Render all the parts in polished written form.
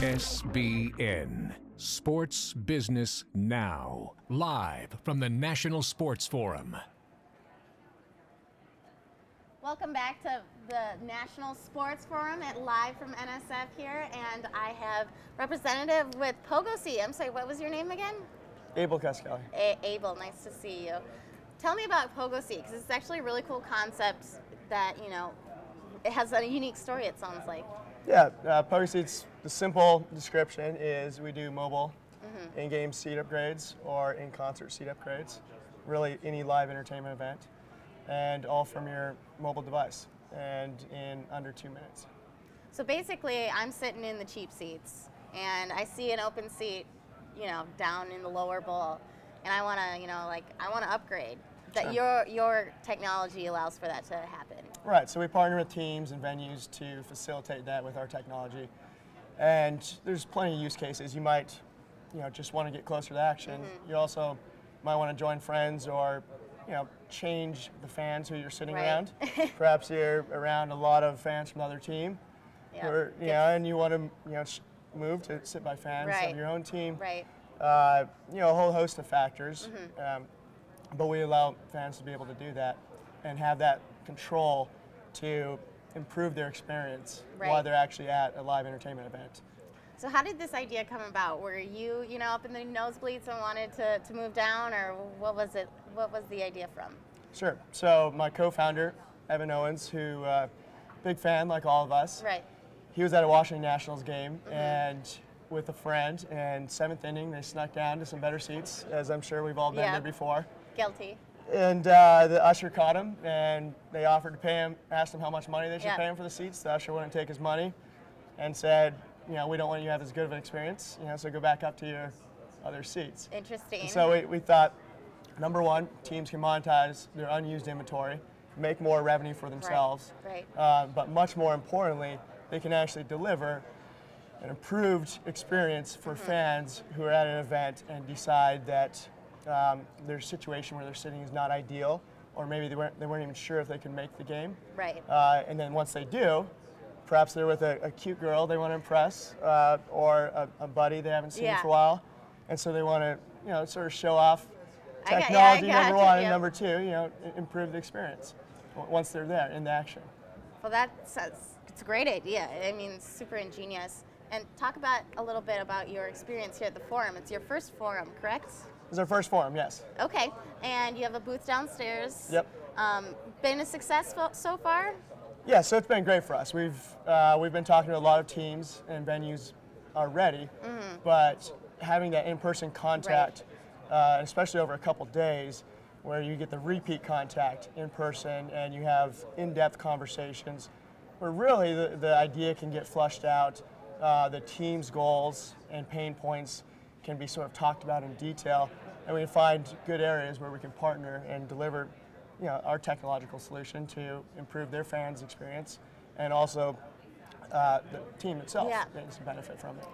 SBN, Sports Business Now, live from the National Sports Forum. Welcome back to the National Sports Forum live from NSF here, and I have representative with Pogoseat. I'm sorry, what was your name again? Abel Cuskelly. Abel, nice to see you. Tell me about Pogoseat, because it's actually a really cool concept that, you know, it has a unique story, it sounds like. Yeah, Pogoseat's, the simple description is we do mobile in-game seat upgrades or in-concert seat upgrades, really any live entertainment event, and all from your mobile device, and in under 2 minutes. So basically, I'm sitting in the cheap seats, and I see an open seat, you know, down in the lower bowl, and I want to, you know, like, I want to upgrade. That your technology allows for that to happen. Right, so we partner with teams and venues to facilitate that with our technology. And there's plenty of use cases. You might, you know, just want to get closer to action. You also might want to join friends or, you know, change the fans who you're sitting around. Perhaps you're around a lot of fans from the other team, or, you know, and you want to, you know, move to sit by fans of your own team. You know, a whole host of factors. But we allow fans to be able to do that and have that control to improve their experience while they're actually at a live entertainment event. So how did this idea come about? Were you, you know, up in the nosebleeds and wanted to move down, or what was it? What was the idea from? Sure. So my co-founder, Evan Owens, who big fan like all of us. He was at a Washington Nationals game and with a friend, and 7th inning they snuck down to some better seats, as I'm sure we've all been there before. Guilty. And the usher caught him, and they offered to pay him, asked him how much money they should pay him for the seats. The usher wouldn't take his money and said, you know, we don't want you to have as good of an experience, you know, so go back up to your other seats. Interesting. And so we thought, number one, teams can monetize their unused inventory, make more revenue for themselves, but much more importantly, they can actually deliver an improved experience for fans who are at an event and decide that their situation where they're sitting is not ideal, or maybe they weren't even sure if they could make the game. And then once they do, perhaps they're with a cute girl they want to impress, or a buddy they haven't seen for a while, and so they want to, you know, sort of show off technology, number one, and number two, you know, improve the experience once they're there in the action. Well, it's a great idea. I mean, it's super ingenious. And talk about a little bit about your experience here at the forum. It's your first forum, correct? It's our first forum, yes. Okay, and you have a booth downstairs. Yep. Been a success so far? Yeah, so it's been great for us. We've been talking to a lot of teams and venues already, but having that in-person contact, especially over a couple days, where you get the repeat contact in person and you have in-depth conversations, where really the idea can get flushed out, the team's goals and pain points can be sort of talked about in detail, and we find good areas where we can partner and deliver, you know, our technological solution to improve their fans' experience, and also the team itself getting some benefit from it.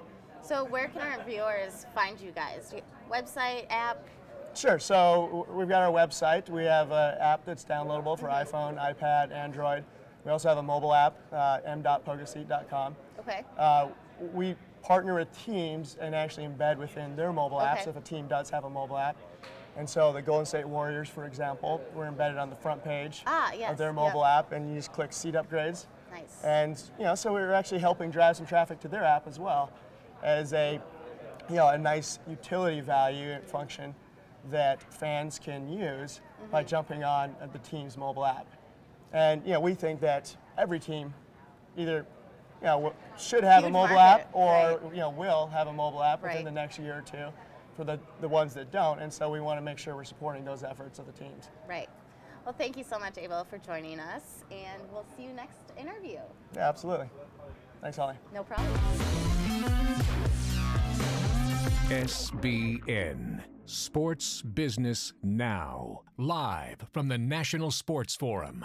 So where can our viewers find you guys? Website, app? Sure, so we've got our website. We have an app that's downloadable for iPhone, iPad, Android. We also have a mobile app, m.pogoseat.com. Okay. We partner with teams and actually embed within their mobile apps if a team does have a mobile app. And so the Golden State Warriors, for example, we're embedded on the front page of their mobile app, and you just click seat upgrades. Nice. And, you know, so we're actually helping drive some traffic to their app as well as a, you know, a nice utility value and function that fans can use by jumping on the team's mobile app. And, you know, we think that every team either, you know, should have a mobile app or, you know, will have a mobile app within the next year or two for the ones that don't. And so we want to make sure we're supporting those efforts of the teams. Right. Well, thank you so much, Abel, for joining us, and we'll see you next interview. Yeah, absolutely. Thanks, Holly. No problem. SBN, Sports Business Now, live from the National Sports Forum.